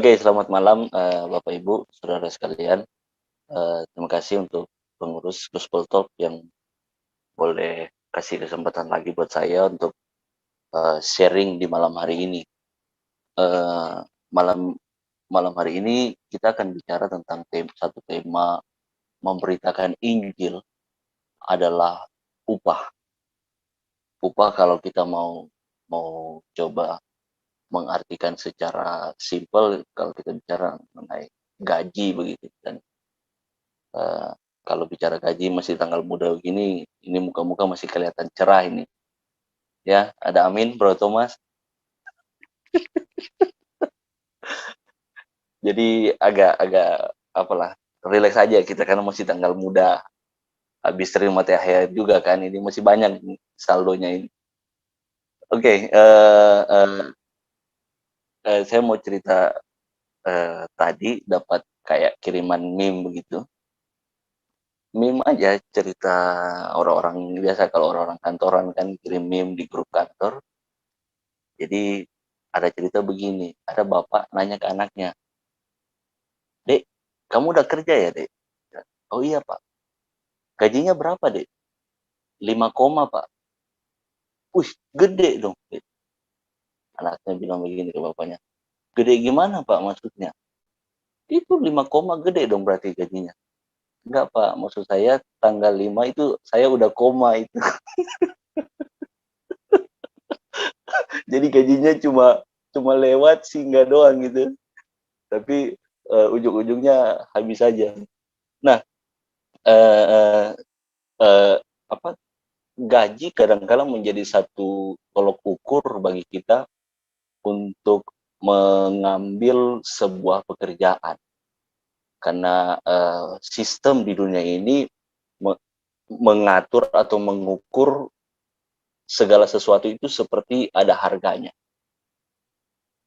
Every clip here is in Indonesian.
Oke, selamat malam, Bapak Ibu, saudara sekalian. Terima kasih untuk pengurus Gospel Talk yang boleh kasih kesempatan lagi buat saya untuk sharing di malam hari ini. Eh, malam malam hari ini kita akan bicara tentang satu tema memberitakan Injil adalah upah. Upah kalau kita mau mau coba mengartikan secara simpel, kalau kita bicara mengenai gaji begitu. Dan Eh, kalau bicara gaji masih tanggal muda begini, ini muka-muka masih kelihatan cerah ini. Ya, ada amin, Bro Thomas. Jadi agak apalah, relax aja kita karena masih tanggal muda. Habis terima THR juga kan, ini masih banyak saldonya ini. Oke, saya mau cerita tadi dapat kayak kiriman meme begitu. Meme aja cerita orang-orang biasa, kalau orang-orang kantoran kan kirim meme di grup kantor. Jadi ada cerita begini, ada bapak nanya ke anaknya, "Dek, kamu udah kerja ya, Dek?" "Oh iya, Pak." "Gajinya berapa, Dek?" 5 koma, Pak." "Wih, gede dong, Dek." Anaknya bilang begini ke bapaknya, "Gede gimana, Pak, maksudnya?" "Itu 5 koma gede dong berarti gajinya." "Enggak, Pak, maksud saya tanggal 5 itu saya udah koma itu." Jadi gajinya cuma cuma lewat singgah doang gitu. Tapi ujung-ujungnya habis saja. Nah, eh, eh, eh, apa gaji kadang-kadang menjadi satu tolok ukur bagi kita untuk mengambil sebuah pekerjaan. Karena sistem di dunia ini mengatur atau mengukur segala sesuatu itu seperti ada harganya.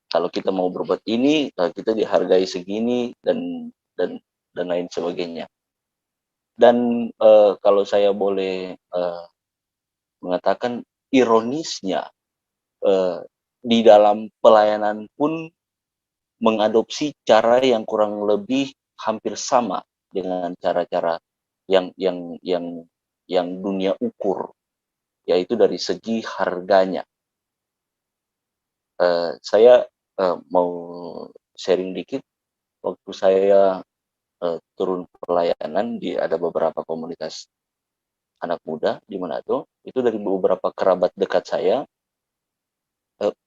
Kalau kita mau berbuat ini, kita dihargai segini dan dan lain sebagainya. Dan kalau saya boleh mengatakan ironisnya, eh, di dalam pelayanan pun mengadopsi cara yang kurang lebih hampir sama dengan cara-cara yang dunia ukur, yaitu dari segi harganya. Saya mau sharing dikit. Waktu saya turun pelayanan di ada beberapa komunitas anak muda di Manado, itu dari beberapa kerabat dekat saya,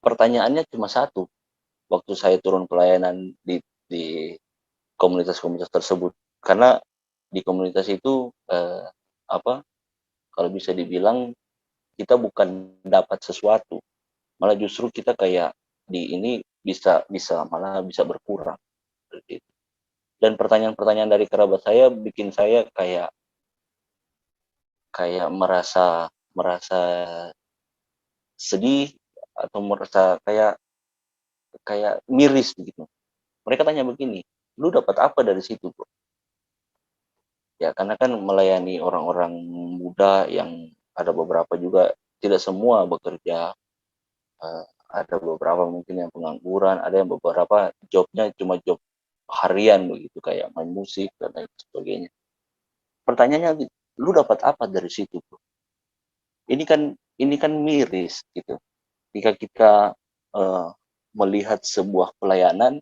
pertanyaannya cuma satu. Waktu saya turun pelayanan di komunitas-komunitas tersebut, karena di komunitas itu apa kalau bisa dibilang kita bukan dapat sesuatu, malah justru kita kayak di ini bisa bisa malah bisa berkurang gitu. Dan pertanyaan-pertanyaan dari kerabat saya bikin saya kayak kayak merasa merasa sedih atau merasa kayak kayak miris begitu. Mereka tanya begini, "Lu dapat apa dari situ, Bro?" Ya, karena kan melayani orang-orang muda yang ada beberapa juga tidak semua bekerja, ada beberapa mungkin yang pengangguran, ada yang beberapa jobnya cuma job harian begitu, kayak main musik dan lain sebagainya. Pertanyaannya, "Lu dapat apa dari situ, Bro?" Ini kan miris gitu. Jika kita uh, melihat sebuah pelayanan,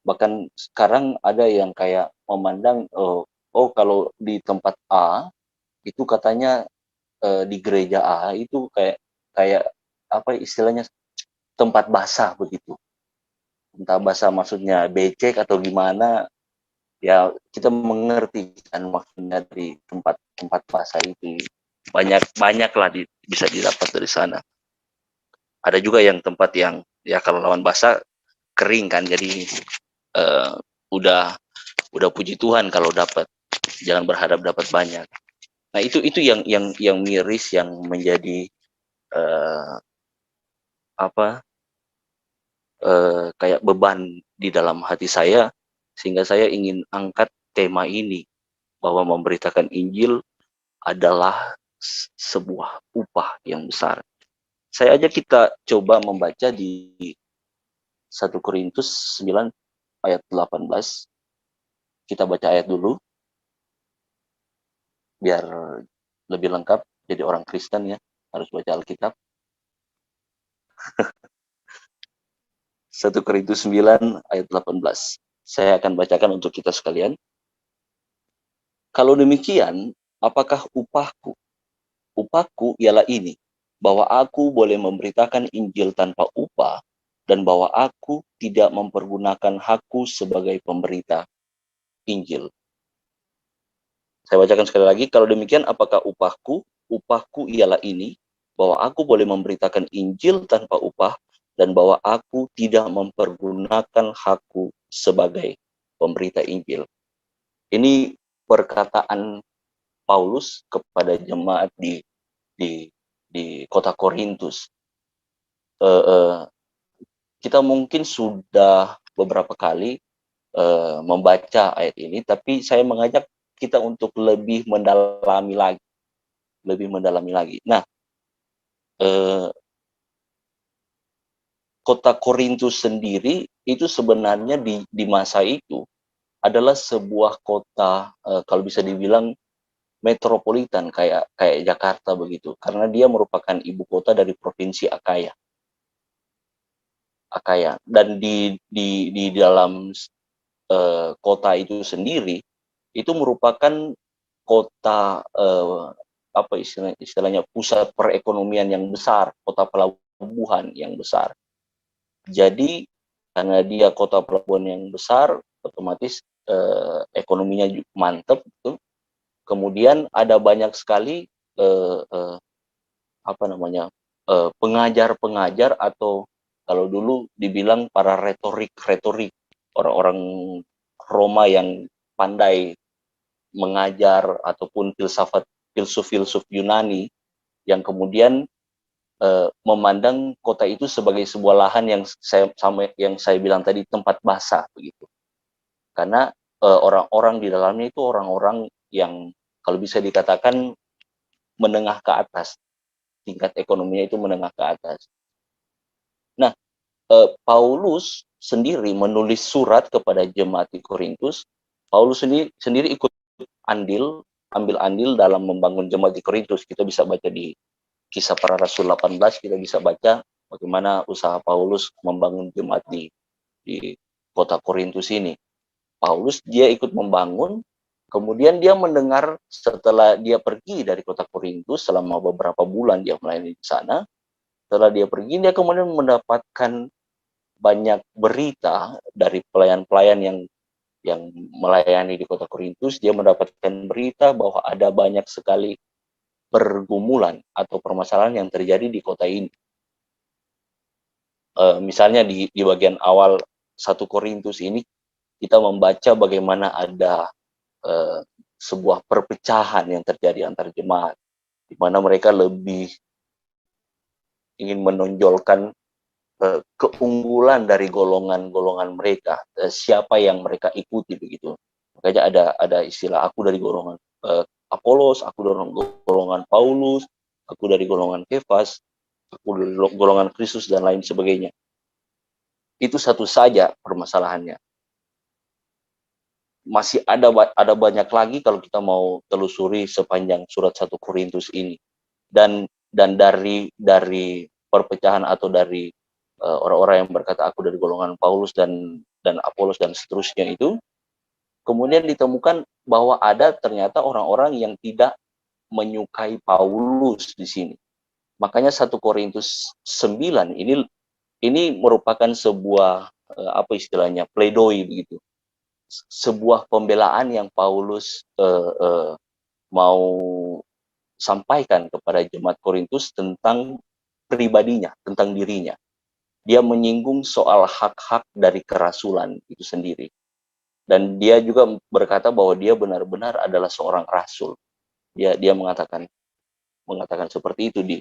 bahkan sekarang ada yang kayak memandang, oh kalau di tempat A itu katanya di gereja A itu kayak kayak apa istilahnya tempat basah begitu. Entah basah maksudnya becek atau gimana, ya kita mengerti kan maksudnya dari tempat basah itu. Banyak lah bisa didapat dari sana. Ada juga yang tempat yang ya kalau lawan basah kering kan, jadi uh, udah udah puji Tuhan kalau dapat, jangan berharap dapat banyak. Nah itu yang miris, yang menjadi uh, apa kayak beban di dalam hati saya, sehingga saya ingin angkat tema ini, bahwa memberitakan Injil adalah sebuah upah yang besar. Saya ajak kita coba membaca di 1 Korintus 9 ayat 18. Kita baca ayat dulu biar lebih lengkap. Jadi orang Kristen ya harus baca Alkitab. 1 Korintus 9 ayat 18. Saya akan bacakan untuk kita sekalian. Kalau demikian, apakah upahku? Upahku ialah ini, bahwa aku boleh memberitakan Injil tanpa upah, dan bahwa aku tidak mempergunakan hakku sebagai pemberita Injil. Saya bacakan sekali lagi, kalau demikian apakah upahku? Upahku ialah ini, bahwa aku boleh memberitakan Injil tanpa upah, dan bahwa aku tidak mempergunakan hakku sebagai pemberita Injil. Ini perkataan Paulus kepada jemaat di kota Korintus. Kita mungkin sudah beberapa kali membaca ayat ini, tapi saya mengajak kita untuk lebih mendalami lagi. Nah, kota Korintus sendiri itu sebenarnya di masa itu adalah sebuah kota kalau bisa dibilang metropolitan kayak Jakarta begitu, karena dia merupakan ibu kota dari provinsi Akaya. Dan di dalam kota itu sendiri itu merupakan kota apa istilahnya pusat perekonomian yang besar, kota pelabuhan yang besar. Jadi karena dia kota pelabuhan yang besar, otomatis ekonominya mantap gitu. Kemudian ada banyak sekali pengajar-pengajar atau kalau dulu dibilang para retorik orang-orang Roma yang pandai mengajar ataupun filsuf Yunani yang kemudian memandang kota itu sebagai sebuah lahan yang saya bilang tadi tempat basah begitu. Karena orang-orang di dalamnya itu orang-orang yang kalau bisa dikatakan menengah ke atas, tingkat ekonominya itu menengah ke atas. Nah, Paulus sendiri menulis surat kepada jemaat di Korintus. Paulus sendiri ikut ambil andil dalam membangun jemaat di Korintus. Kita bisa baca di Kisah Para Rasul 18, kita bisa baca bagaimana usaha Paulus membangun jemaat di kota Korintus ini. Paulus dia ikut membangun, kemudian dia mendengar setelah dia pergi dari kota Korintus selama beberapa bulan dia melayani di sana. Setelah dia pergi, dia kemudian mendapatkan banyak berita dari pelayan-pelayan yang melayani di kota Korintus. Dia mendapatkan berita bahwa ada banyak sekali pergumulan atau permasalahan yang terjadi di kota ini. Misalnya di bagian awal 1 Korintus ini kita membaca bagaimana ada sebuah perpecahan yang terjadi antar jemaat, di mana mereka lebih ingin menonjolkan keunggulan dari golongan-golongan mereka, siapa yang mereka ikuti begitu. Makanya ada istilah aku dari golongan Apolos, aku dari golongan Paulus, aku dari golongan Kefas, aku dari golongan Kristus dan lain sebagainya. Itu satu saja permasalahannya. Masih ada banyak lagi kalau kita mau telusuri sepanjang surat 1 Korintus ini. Dan dari perpecahan atau dari orang-orang yang berkata aku dari golongan Paulus dan Apolos dan seterusnya itu, kemudian ditemukan bahwa ada ternyata orang-orang yang tidak menyukai Paulus di sini. Makanya 1 Korintus 9 ini merupakan sebuah apa istilahnya pledoi begitu. Sebuah pembelaan yang Paulus mau sampaikan kepada jemaat Korintus tentang pribadinya, tentang dirinya. Dia menyinggung soal hak-hak dari kerasulan itu sendiri. Dan dia juga berkata bahwa dia benar-benar adalah seorang rasul. Dia mengatakan seperti itu di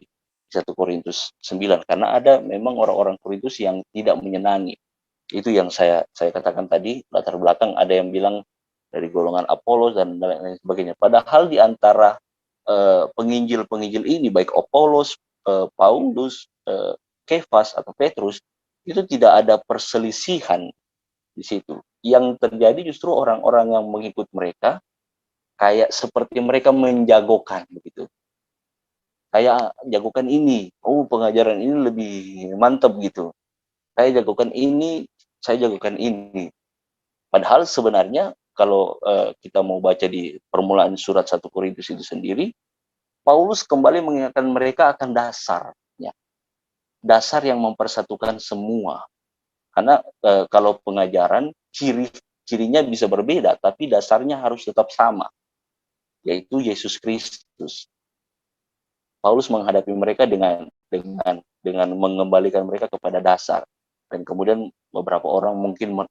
1 Korintus 9. Karena ada memang orang-orang Korintus yang tidak menyenangi. Itu yang saya katakan tadi, latar belakang ada yang bilang dari golongan Apolos dan lain sebagainya. Padahal di antara penginjil-penginjil ini, baik Apolos, Paulus, Kefas atau Petrus, itu tidak ada perselisihan di situ. yang terjadi justru orang-orang yang mengikut mereka kayak seperti mereka menjagokan begitu. Kayak jagokan ini, oh pengajaran ini lebih mantap gitu. Saya jagokan ini, saya jagokan ini. Padahal sebenarnya kalau kita mau baca di permulaan surat 1 Korintus itu sendiri, Paulus kembali mengingatkan mereka akan dasarnya. Dasar yang mempersatukan semua. Karena kalau pengajaran cirinya bisa berbeda, tapi dasarnya harus tetap sama, yaitu Yesus Kristus. Paulus menghadapi mereka dengan mengembalikan mereka kepada dasar, dan kemudian beberapa orang mungkin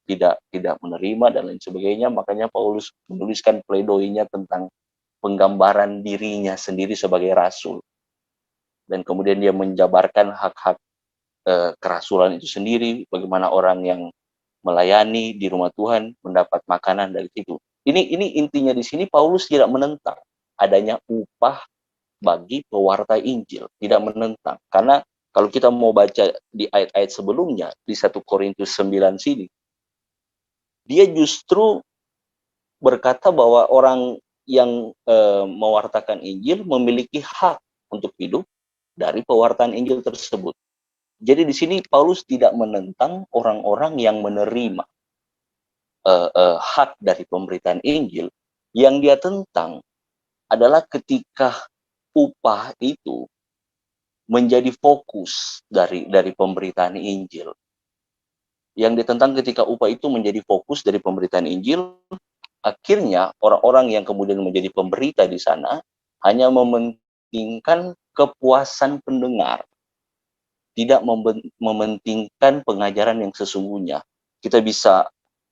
tidak menerima dan lain sebagainya. Makanya Paulus menuliskan pledoinya tentang penggambaran dirinya sendiri sebagai rasul, dan kemudian dia menjabarkan hak-hak kerasulan itu sendiri, bagaimana orang yang melayani di rumah Tuhan mendapat makanan dari situ. Ini intinya di sini. Paulus tidak menentang adanya upah bagi pewarta Injil, tidak menentang. Karena kalau kita mau baca di ayat-ayat sebelumnya, di 1 Korintus 9 sini, dia justru berkata bahwa orang yang mewartakan Injil memiliki hak untuk hidup dari pewartaan Injil tersebut. Jadi di sini Paulus tidak menentang orang-orang yang menerima hak dari pemberitaan Injil. Yang dia tentang adalah ketika upah itu menjadi fokus dari pemberitaan Injil. Yang ditentang ketika upah itu menjadi fokus dari pemberitaan Injil, akhirnya orang-orang yang kemudian menjadi pemberita di sana hanya mementingkan kepuasan pendengar, tidak mementingkan pengajaran yang sesungguhnya. Kita bisa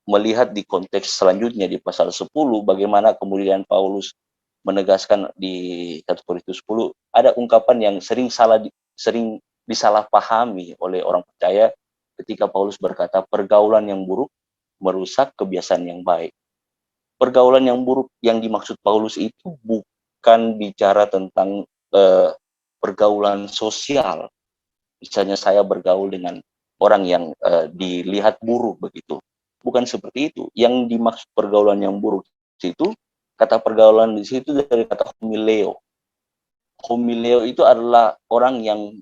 melihat di konteks selanjutnya di pasal 10 bagaimana kemudian Paulus menegaskan di 1 Korintus 10 ada ungkapan yang sering disalahpahami oleh orang percaya ketika Paulus berkata pergaulan yang buruk merusak kebiasaan yang baik. Pergaulan yang buruk yang dimaksud Paulus itu bukan bicara tentang pergaulan sosial. Misalnya saya bergaul dengan orang yang dilihat buruk begitu. Bukan seperti itu. Yang dimaksud pergaulan yang buruk itu, kata pergaulan di situ dari kata homileo. Homileo itu adalah orang yang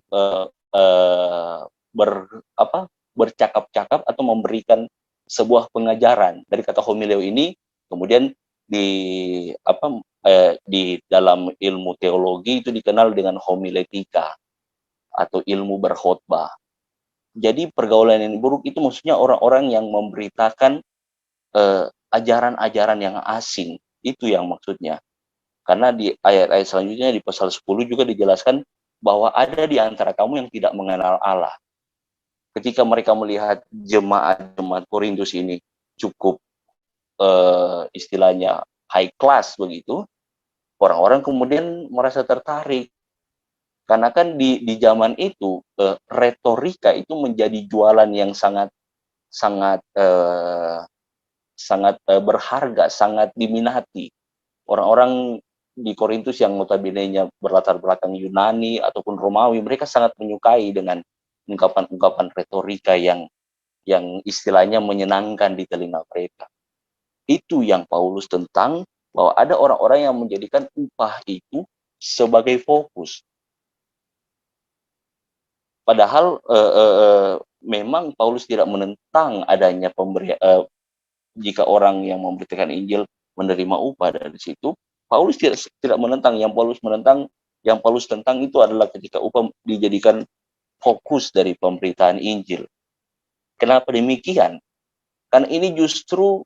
bercakap-cakap atau memberikan sebuah pengajaran. Dari kata homileo ini kemudian di dalam ilmu teologi itu dikenal dengan homiletika atau ilmu berkhotbah. Jadi pergaulan yang buruk itu maksudnya orang-orang yang memberitakan ajaran-ajaran yang asing. Itu yang maksudnya. Karena di ayat-ayat selanjutnya di pasal 10 juga dijelaskan bahwa ada di antara kamu yang tidak mengenal Allah. Ketika mereka melihat jemaat Korintus ini cukup istilahnya high class begitu, orang-orang kemudian merasa tertarik. Karena kan di zaman itu retorika itu menjadi jualan yang sangat berharga, sangat diminati. Orang-orang di Korintus yang notabene-nya berlatar belakang Yunani ataupun Romawi, mereka sangat menyukai dengan ungkapan-ungkapan retorika yang istilahnya menyenangkan di telinga mereka. Itu yang Paulus tentang, bahwa ada orang-orang yang menjadikan upah itu sebagai fokus. Padahal memang Paulus tidak menentang adanya jika orang yang memberitakan Injil menerima upah dari situ. Paulus tidak menentang. Yang Paulus tentang itu adalah ketika upah dijadikan fokus dari pemberitaan Injil. Kenapa demikian? Karena ini justru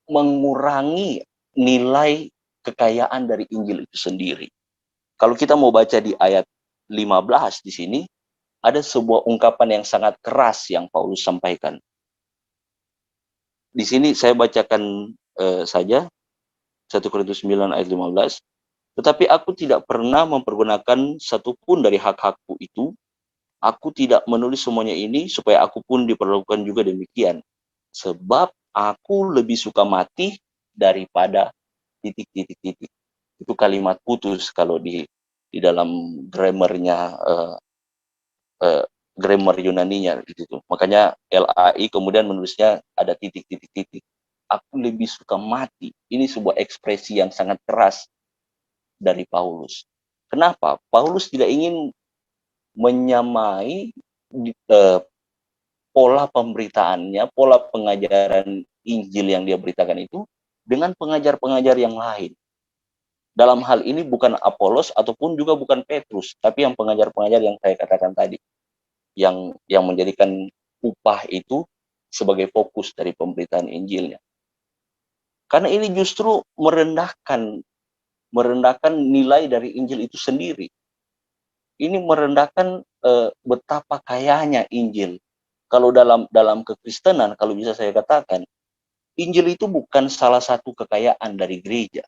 mengurangi nilai kekayaan dari Injil itu sendiri. Kalau kita mau baca di ayat 15 di sini, ada sebuah ungkapan yang sangat keras yang Paulus sampaikan. Di sini saya bacakan saja 1 Korintus 9 ayat 15. Tetapi aku tidak pernah mempergunakan satupun dari hak-hakku itu. Aku tidak menulis semuanya ini supaya aku pun diperlakukan juga demikian. Sebab aku lebih suka mati daripada ... Itu kalimat putus kalau di dalam grammarnya grammar Yunaninya gitu. Makanya LAI kemudian menulisnya ada titik-titik-titik. Aku lebih suka mati. Ini sebuah ekspresi yang sangat keras dari Paulus. Kenapa? Paulus tidak ingin menyamai pola pemberitaannya, pola pengajaran Injil yang dia beritakan itu dengan pengajar-pengajar yang lain. Dalam hal ini bukan Apolos ataupun juga bukan Petrus, tapi yang pengajar-pengajar yang saya katakan tadi, yang menjadikan upah itu sebagai fokus dari pemberitaan Injilnya. Karena ini justru merendahkan nilai dari Injil itu sendiri. Ini merendahkan betapa kayanya Injil. Kalau dalam kekristenan, kalau bisa saya katakan, Injil itu bukan salah satu kekayaan dari gereja.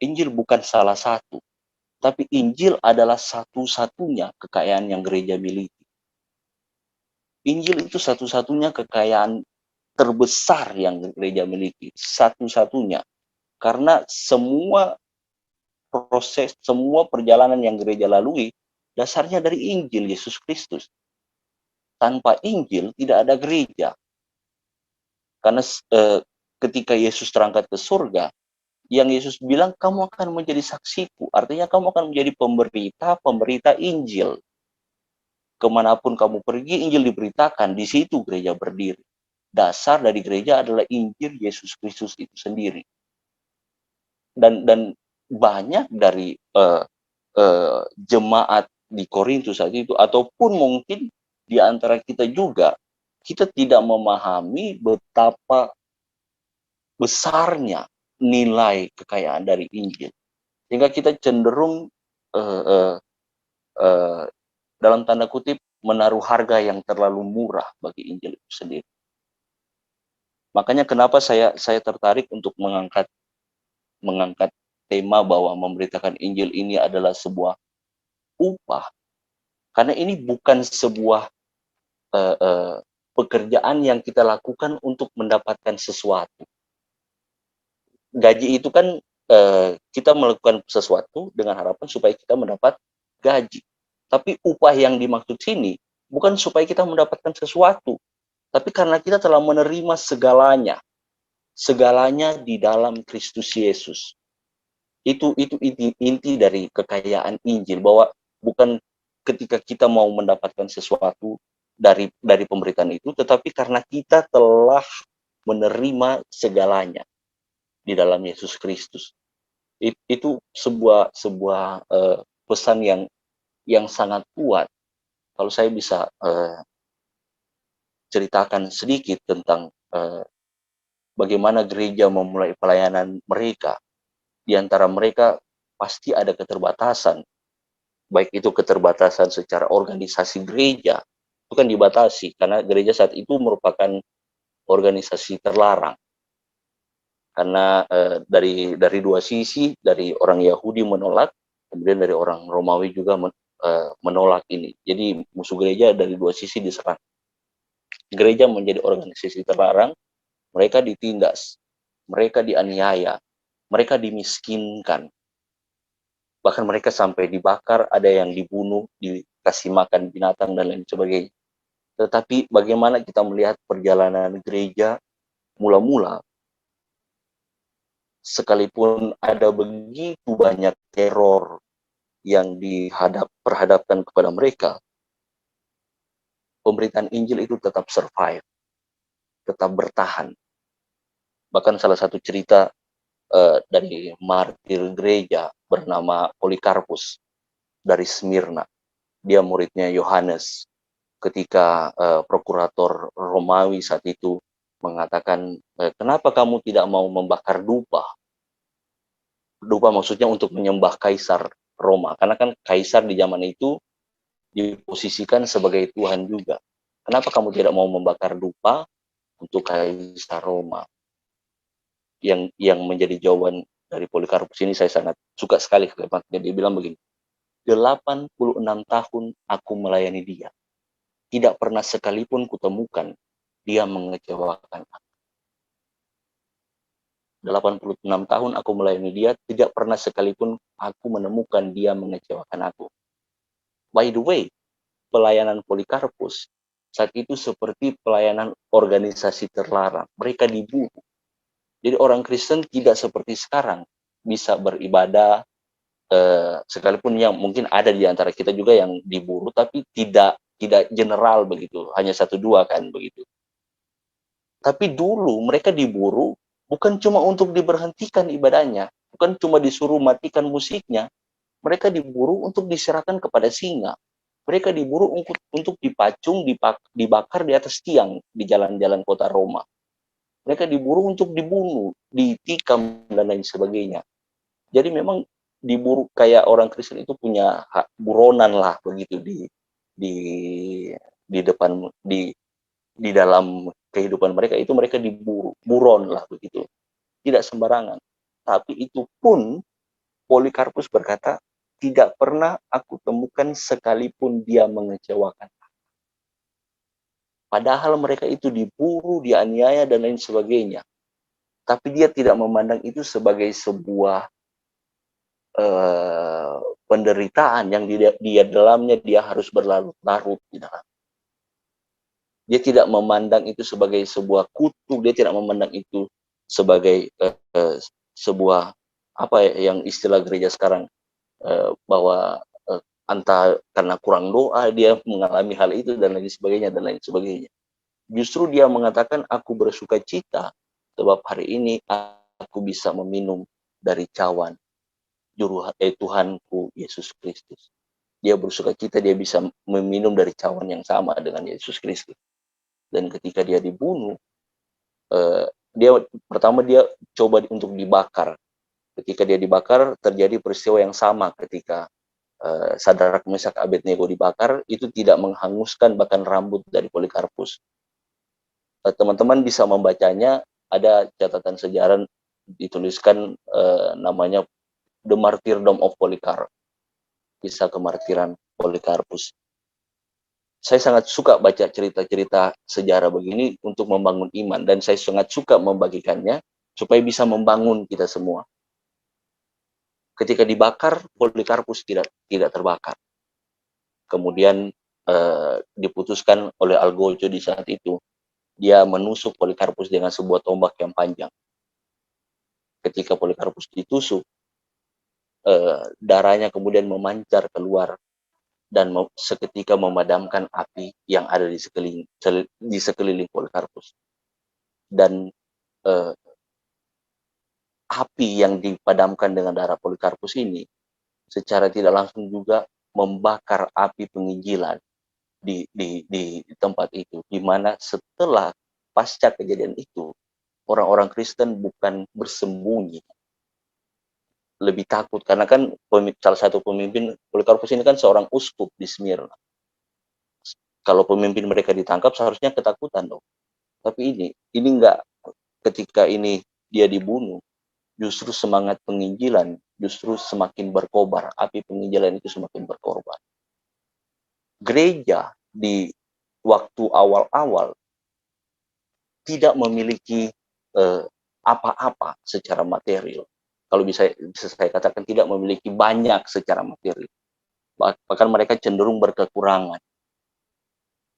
Injil bukan salah satu, tapi Injil adalah satu-satunya kekayaan yang gereja miliki. Injil itu satu-satunya kekayaan terbesar yang gereja miliki, satu-satunya. Karena semua proses, semua perjalanan yang gereja lalui, dasarnya dari Injil Yesus Kristus. Tanpa Injil tidak ada gereja. Karena ketika Yesus terangkat ke surga, yang Yesus bilang, kamu akan menjadi saksiku. Artinya kamu akan menjadi pemberita Injil. Kemanapun kamu pergi, Injil diberitakan. Di situ gereja berdiri. Dasar dari gereja adalah Injil Yesus Kristus itu sendiri. Dan banyak dari jemaat di Korintus saat itu, ataupun mungkin di antara kita juga, kita tidak memahami betapa besarnya nilai kekayaan dari Injil. Sehingga kita cenderung dalam tanda kutip menaruh harga yang terlalu murah bagi Injil itu sendiri. Makanya kenapa saya tertarik untuk mengangkat tema bahwa memberitakan Injil ini adalah sebuah upah. Karena ini bukan sebuah pekerjaan yang kita lakukan untuk mendapatkan sesuatu. Gaji itu kan kita melakukan sesuatu dengan harapan supaya kita mendapat gaji. Tapi upah yang dimaksud sini bukan supaya kita mendapatkan sesuatu, tapi karena kita telah menerima segalanya di dalam Kristus Yesus. Itu inti dari kekayaan Injil, bahwa bukan ketika kita mau mendapatkan sesuatu dari pemberitaan itu, tetapi karena kita telah menerima segalanya di dalam Yesus Kristus. Itu sebuah pesan yang sangat kuat. Kalau saya bisa ceritakan sedikit tentang bagaimana gereja memulai pelayanan mereka. Di antara mereka pasti ada keterbatasan, baik itu keterbatasan secara organisasi gereja, itu kan dibatasi karena gereja saat itu merupakan organisasi terlarang. Karena dari dua sisi, dari orang Yahudi menolak, kemudian dari orang Romawi juga menolak ini. Jadi musuh gereja dari dua sisi diserang. Gereja menjadi organisasi terlarang, mereka ditindas, mereka dianiaya, mereka dimiskinkan. Bahkan mereka sampai dibakar, ada yang dibunuh, dikasih makan binatang, dan lain sebagainya. Tetapi bagaimana kita melihat perjalanan gereja mula-mula, sekalipun ada begitu banyak teror yang perhadapkan kepada mereka, pemberitaan Injil itu tetap survive, tetap bertahan. Bahkan salah satu cerita dari martir gereja bernama Polikarpus dari Smyrna. Dia muridnya Yohanes. Ketika prokurator Romawi saat itu mengatakan, kenapa kamu tidak mau membakar dupa? Dupa maksudnya untuk menyembah kaisar Roma. Karena kan kaisar di zaman itu diposisikan sebagai Tuhan juga. Kenapa kamu tidak mau membakar dupa untuk kaisar Roma? Yang menjadi jawaban dari Polikarpus ini saya sangat suka sekali kalimatnya. Dia bilang begini, 86 tahun aku melayani dia. Tidak pernah sekalipun kutemukan dia mengecewakan aku. 86 tahun aku melayani dia, tidak pernah sekalipun aku menemukan dia mengecewakan aku. By the way, pelayanan Polikarpus saat itu seperti pelayanan organisasi terlarang. Mereka dibunuh. Jadi orang Kristen tidak seperti sekarang bisa beribadah, sekalipun yang mungkin ada di antara kita juga yang diburu, tapi tidak general begitu, hanya satu dua kan begitu. Tapi dulu mereka diburu bukan cuma untuk diberhentikan ibadahnya, bukan cuma disuruh matikan musiknya, mereka diburu untuk diserahkan kepada singa. Mereka diburu untuk dipacung, dibakar di atas tiang di jalan-jalan kota Roma. Mereka diburu untuk dibunuh, ditikam dan lain sebagainya. Jadi memang diburu kayak orang Kristen itu punya hak buronan lah begitu di di depan di dalam kehidupan mereka itu mereka diburu, buron lah begitu. Tidak sembarangan. Tapi itu pun Polikarpus berkata, tidak pernah aku temukan sekalipun dia mengecewakan. Padahal mereka itu diburu, dianiaya, dan lain sebagainya. Tapi dia tidak memandang itu sebagai sebuah penderitaan yang di dalamnya dia harus berlarut-larut di dalam. Dia tidak memandang itu sebagai sebuah kutuk, dia tidak memandang itu sebagai sebuah apa yang istilah gereja sekarang bahwa entah karena kurang doa dia mengalami hal itu dan lain sebagainya. Justru dia mengatakan aku bersuka cita sebab hari ini aku bisa meminum dari cawan Tuhanku Yesus Kristus. Dia bersuka cita dia bisa meminum dari cawan yang sama dengan Yesus Kristus. Dan ketika dia dibunuh, dia pertama dia coba untuk dibakar. Ketika dia dibakar terjadi peristiwa yang sama ketika Sadrak Mesak Abednego dibakar, itu tidak menghanguskan bahkan rambut dari Polikarpus. Teman-teman bisa membacanya, ada catatan sejarah dituliskan namanya The Martyrdom of Polycarp, kisah kemartiran Polikarpus. Saya sangat suka baca cerita-cerita sejarah begini untuk membangun iman, dan saya sangat suka membagikannya supaya bisa membangun kita semua. Ketika dibakar, Polikarpus tidak terbakar. Kemudian diputuskan oleh Algojo di saat itu, dia menusuk Polikarpus dengan sebuah tombak yang panjang. Ketika Polikarpus ditusuk, darahnya kemudian memancar keluar dan seketika memadamkan api yang ada di sekeliling Polikarpus. Dan api yang dipadamkan dengan darah Polikarpus ini secara tidak langsung juga membakar api penginjilan di tempat itu, di mana setelah pasca kejadian itu orang-orang Kristen bukan bersembunyi, lebih takut karena kan salah satu pemimpin Polikarpus ini kan seorang uskup di Smyrna. Kalau pemimpin mereka ditangkap seharusnya ketakutan dong. Tapi ini enggak. Ketika ini dia dibunuh, justru semangat penginjilan justru semakin berkobar, api penginjilan itu semakin berkorban. Gereja di waktu awal-awal tidak memiliki apa-apa secara material. Kalau bisa saya katakan tidak memiliki banyak secara material. Bahkan mereka cenderung berkekurangan.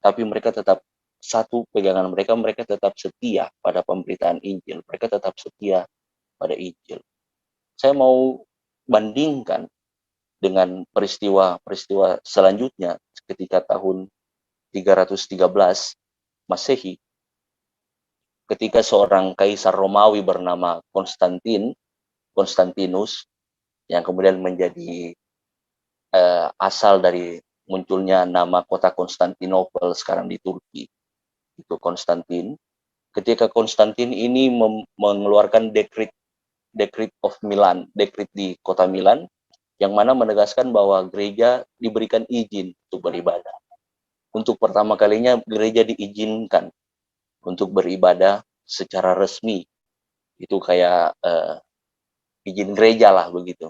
Tapi mereka tetap satu pegangan mereka tetap setia pada pemberitaan Injil. Mereka tetap setia pada Injil. Saya mau bandingkan dengan peristiwa selanjutnya ketika tahun 313 Masehi, ketika seorang kaisar Romawi bernama Konstantinus yang kemudian menjadi asal dari munculnya nama kota Konstantinopel sekarang di Turki, itu Konstantin. Ketika Konstantin ini mengeluarkan dekrit of Milan, dekrit di kota Milan, yang mana menegaskan bahwa gereja diberikan izin untuk beribadah. Untuk pertama kalinya gereja diizinkan untuk beribadah secara resmi. Itu kayak izin gereja lah begitu.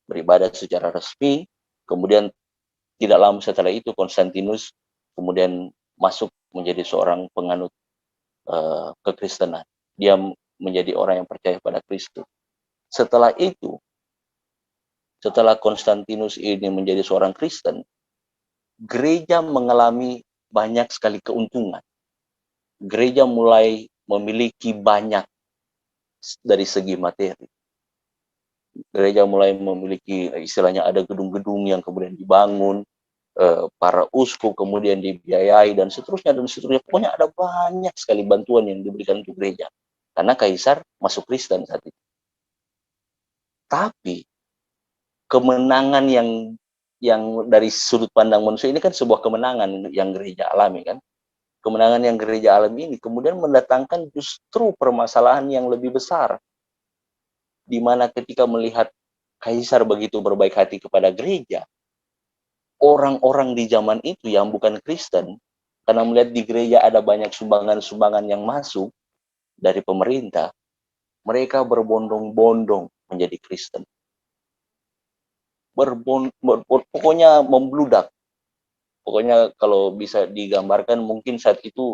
Beribadah secara resmi, kemudian tidak lama setelah itu Konstantinus kemudian masuk menjadi seorang penganut kekristenan. Dia menjadi orang yang percaya pada Kristus. Setelah itu, setelah Konstantinus ini menjadi seorang Kristen, gereja mengalami banyak sekali keuntungan. Gereja mulai memiliki banyak dari segi materi. Gereja mulai memiliki istilahnya ada gedung-gedung yang kemudian dibangun, para uskup kemudian dibiayai dan seterusnya dan seterusnya. Pokoknya ada banyak sekali bantuan yang diberikan untuk gereja. Karena kaisar masuk Kristen saat itu. Tapi kemenangan yang dari sudut pandang manusia ini kan sebuah kemenangan yang gereja alami kan. Kemenangan yang gereja alami ini kemudian mendatangkan justru permasalahan yang lebih besar, di mana ketika melihat kaisar begitu berbaik hati kepada gereja, orang-orang di zaman itu yang bukan Kristen, karena melihat di gereja ada banyak sumbangan-sumbangan yang masuk dari pemerintah, mereka berbondong-bondong menjadi Kristen. Pokoknya membludak. Pokoknya kalau bisa digambarkan mungkin saat itu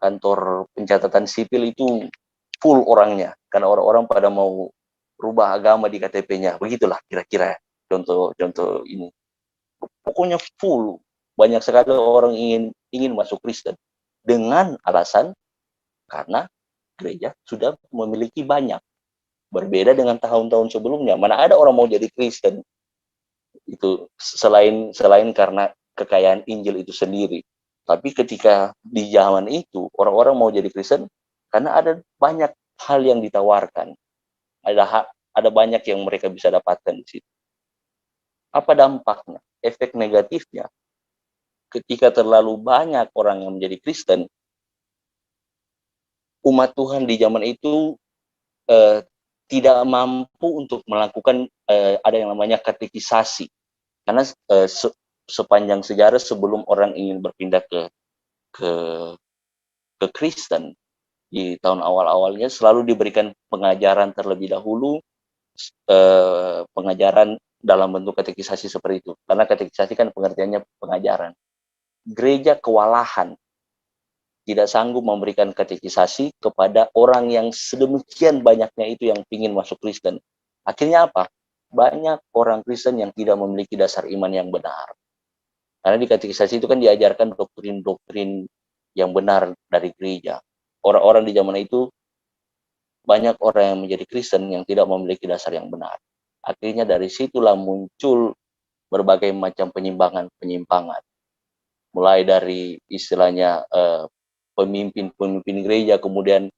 kantor pencatatan sipil itu full orangnya, karena orang-orang pada mau rubah agama di KTP-nya. Begitulah kira-kira contoh ini. Pokoknya full, banyak sekali orang ingin masuk Kristen dengan alasan karena gereja sudah memiliki banyak. Berbeda dengan tahun-tahun sebelumnya, mana ada orang mau jadi Kristen itu selain karena kekayaan Injil itu sendiri. Tapi ketika di zaman itu orang-orang mau jadi Kristen karena ada banyak hal yang ditawarkan, ada banyak yang mereka bisa dapatkan di situ. Apa dampaknya? Efek negatifnya, ketika terlalu banyak orang yang menjadi Kristen, umat Tuhan di zaman itu eh, tidak mampu untuk melakukan ada yang namanya katekisasi. Karena sepanjang sejarah sebelum orang ingin berpindah ke ke Kristen di tahun awal-awalnya selalu diberikan pengajaran terlebih dahulu, pengajaran dalam bentuk katekisasi seperti itu. Karena katekisasi kan pengertiannya pengajaran. Gereja kewalahan tidak sanggup memberikan katekisasi kepada orang yang sedemikian banyaknya itu yang ingin masuk Kristen. Akhirnya apa? Banyak orang Kristen yang tidak memiliki dasar iman yang benar. Karena di katekisasi itu kan diajarkan doktrin-doktrin yang benar dari gereja. Orang-orang di zaman itu banyak orang yang menjadi Kristen yang tidak memiliki dasar yang benar. Akhirnya dari situlah muncul berbagai macam penyimpangan-penyimpangan. Mulai dari istilahnya pemimpin-pemimpin gereja kemudian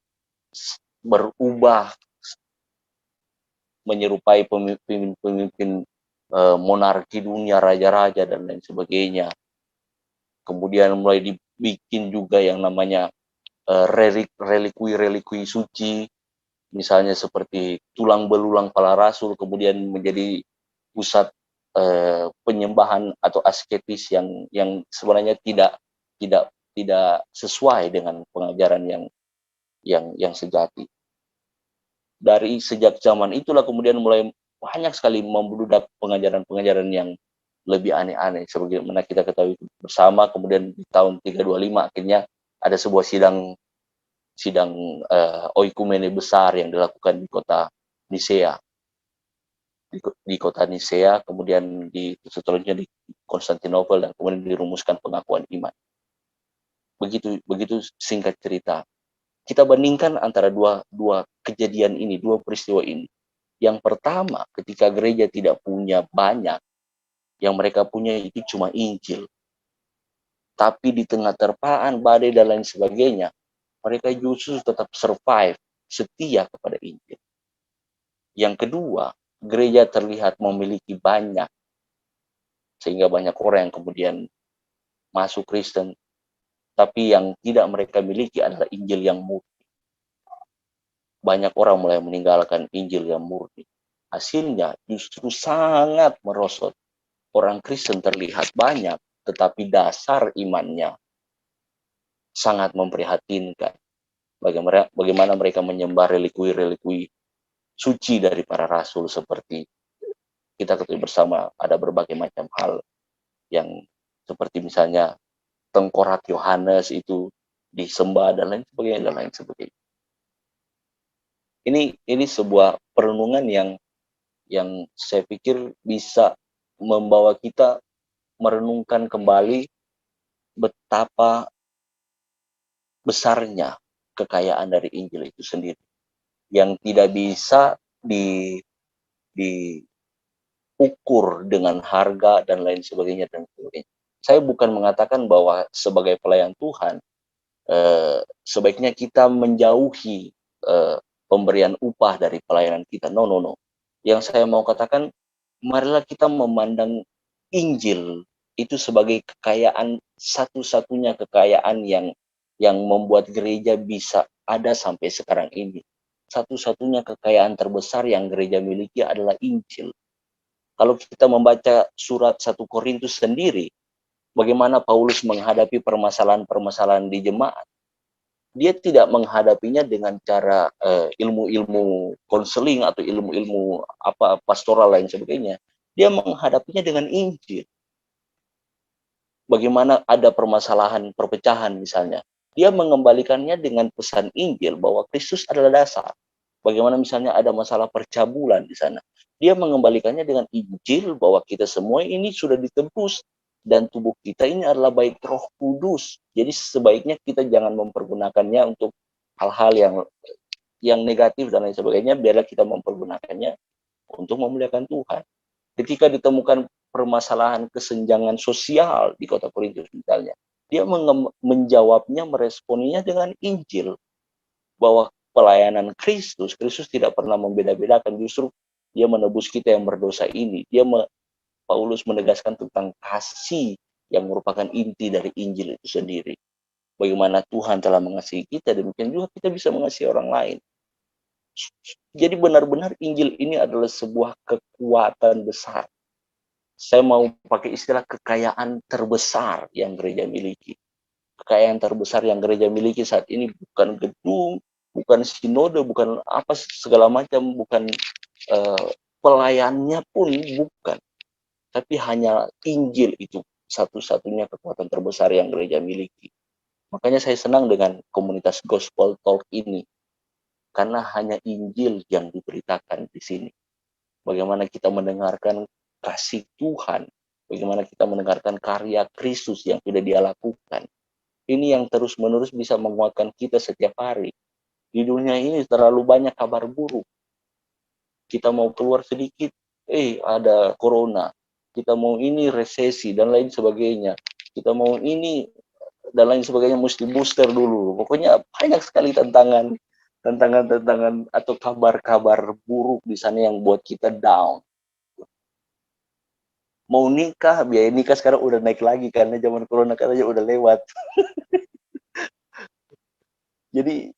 berubah menyerupai pemimpin-pemimpin monarki dunia, raja-raja dan lain sebagainya. Kemudian mulai dibikin juga yang namanya relikui suci, misalnya seperti tulang belulang para rasul, kemudian menjadi pusat penyembahan atau asketis yang sebenarnya tidak tidak sesuai dengan pengajaran yang sejati. Dari sejak zaman itulah kemudian mulai banyak sekali membludak pengajaran-pengajaran yang lebih aneh-aneh. Sebagaimana kita ketahui bersama, kemudian di tahun 325 akhirnya ada sebuah sidang oikumene besar yang dilakukan di kota Nisea. Di kota Nisea, kemudian seterusnya di Konstantinopel, dan kemudian dirumuskan pengakuan iman. Begitu singkat cerita. Kita bandingkan antara dua kejadian ini, dua peristiwa ini. Yang pertama, ketika gereja tidak punya banyak, yang mereka punya itu cuma Injil. Tapi di tengah terpaan, badai, dan lain sebagainya, mereka justru tetap survive, setia kepada Injil. Yang kedua, gereja terlihat memiliki banyak, sehingga banyak orang yang kemudian masuk Kristen, tapi yang tidak mereka miliki adalah Injil yang murni. Banyak orang mulai meninggalkan Injil yang murni. Hasilnya justru sangat merosot. Orang Kristen terlihat banyak, tetapi dasar imannya sangat memprihatinkan. Bagaimana mereka menyembah relikui-relikui suci dari para rasul, seperti kita ketahui bersama ada berbagai macam hal yang seperti misalnya tengkorak Yohanes itu disembah dan lain sebagainya dan lain sebagainya. Ini sebuah perenungan yang saya pikir bisa membawa kita merenungkan kembali betapa besarnya kekayaan dari Injil itu sendiri, yang tidak bisa diukur dengan harga dan lain sebagainya dan sebagainya. Saya bukan mengatakan bahwa sebagai pelayan Tuhan sebaiknya kita menjauhi pemberian upah dari pelayanan kita. No, no, no. Yang saya mau katakan, marilah kita memandang Injil itu sebagai kekayaan, satu-satunya kekayaan yang membuat gereja bisa ada sampai sekarang ini. Satu-satunya kekayaan terbesar yang gereja miliki adalah Injil. Kalau kita membaca surat 1 Korintus sendiri, bagaimana Paulus menghadapi permasalahan-permasalahan di jemaat, dia tidak menghadapinya dengan cara ilmu-ilmu konseling atau ilmu-ilmu apa pastoral lain sebagainya. Dia menghadapinya dengan Injil. Bagaimana ada permasalahan perpecahan misalnya, dia mengembalikannya dengan pesan Injil bahwa Kristus adalah dasar. Bagaimana misalnya ada masalah percabulan di sana, dia mengembalikannya dengan Injil bahwa kita semua ini sudah ditebus dan tubuh kita ini adalah bait Roh Kudus. Jadi sebaiknya kita jangan mempergunakannya untuk hal-hal yang negatif dan lain sebagainya, biarlah kita mempergunakannya untuk memuliakan Tuhan. Ketika ditemukan permasalahan kesenjangan sosial di kota Korintus misalnya, dia menjawabnya, meresponinya dengan Injil, bahwa pelayanan Kristus tidak pernah membeda-bedakan, justru dia menebus kita yang berdosa ini. Paulus menegaskan tentang kasih yang merupakan inti dari Injil itu sendiri. Bagaimana Tuhan telah mengasihi kita, demikian juga kita bisa mengasihi orang lain. Jadi benar-benar Injil ini adalah sebuah kekuatan besar. Saya mau pakai istilah kekayaan terbesar yang gereja miliki. Kekayaan terbesar yang gereja miliki saat ini bukan gedung, bukan sinode, bukan apa segala macam, bukan pelayannya pun bukan. Tapi hanya Injil itu satu-satunya kekuatan terbesar yang gereja miliki. Makanya saya senang dengan komunitas Gospel Talk ini. Karena hanya Injil yang diberitakan di sini. Bagaimana kita mendengarkan kasih Tuhan, bagaimana kita mendengarkan karya Kristus yang sudah dia lakukan. Ini yang terus-menerus bisa menguatkan kita setiap hari. Di dunia ini terlalu banyak kabar buruk. Kita mau keluar sedikit, ada corona. Kita mau ini resesi dan lain sebagainya. Kita mau ini dan lain sebagainya, mesti booster dulu. Pokoknya banyak sekali tantangan atau kabar-kabar buruk di sana yang buat kita down. Mau nikah, biaya nikah sekarang udah naik lagi karena zaman corona katanya udah lewat. Jadi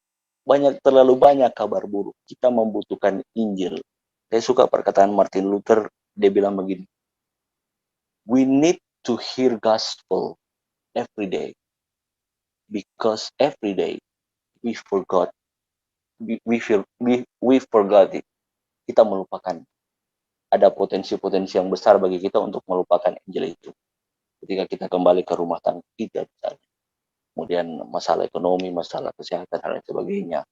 terlalu banyak kabar buruk. Kita membutuhkan Injil. Saya suka perkataan Martin Luther, dia bilang begini, we need to hear gospel every day, because every day we forgot it. Kita melupakan. Ada potensi-potensi yang besar bagi kita untuk melupakan Injil itu. Ketika kita kembali ke rumah tangga kita misalnya, kemudian masalah ekonomi, masalah kesehatan, dan lain sebagainya,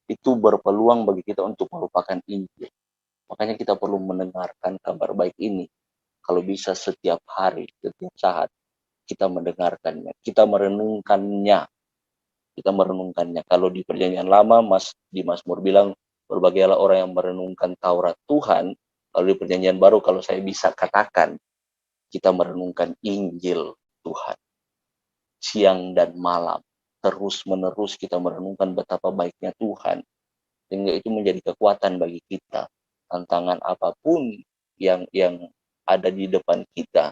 itu berpeluang bagi kita untuk melupakan Injil. Makanya kita perlu mendengarkan kabar baik ini. Kalau bisa setiap hari, setiap saat, kita mendengarkannya, kita merenungkannya. Kalau di perjanjian lama, di Mazmur bilang, berbahagialah orang yang merenungkan Taurat Tuhan. Kalau di perjanjian baru, kalau saya bisa katakan, kita merenungkan Injil Tuhan. Siang dan malam, terus-menerus kita merenungkan betapa baiknya Tuhan. Sehingga itu menjadi kekuatan bagi kita. Tantangan apapun yang ada di depan kita,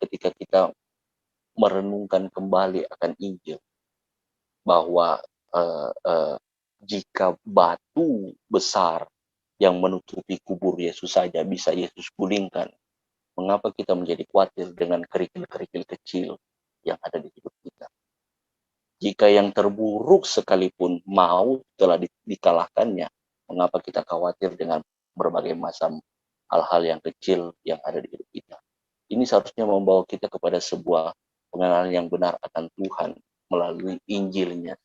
ketika kita merenungkan kembali akan Injil, bahwa jika batu besar yang menutupi kubur Yesus saja bisa Yesus gulingkan, mengapa kita menjadi khawatir dengan kerikil-kerikil kecil yang ada di hidup kita? Jika yang terburuk sekalipun maut telah dikalahkannya, mengapa kita khawatir dengan berbagai macam hal-hal yang kecil yang ada di hidup kita? Ini seharusnya membawa kita kepada sebuah pengenalan yang benar akan Tuhan melalui Injilnya.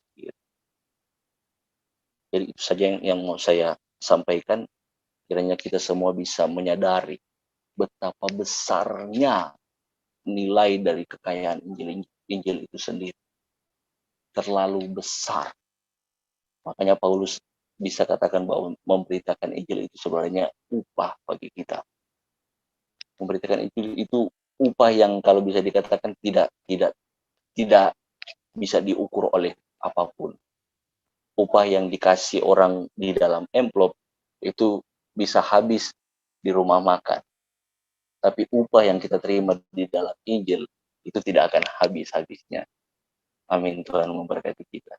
Jadi itu saja yang mau saya sampaikan. Kiranya kita semua bisa menyadari betapa besarnya nilai dari kekayaan Injil itu sendiri terlalu besar. Makanya Paulus bisa katakan bahwa memberitakan Injil itu sebenarnya upah bagi kita. Memberitakan Injil itu upah yang kalau bisa dikatakan tidak bisa diukur oleh apapun. Upah yang dikasih orang di dalam amplop itu bisa habis di rumah makan. Tapi upah yang kita terima di dalam Injil itu tidak akan habis-habisnya. Amin. Tuhan memberkati kita.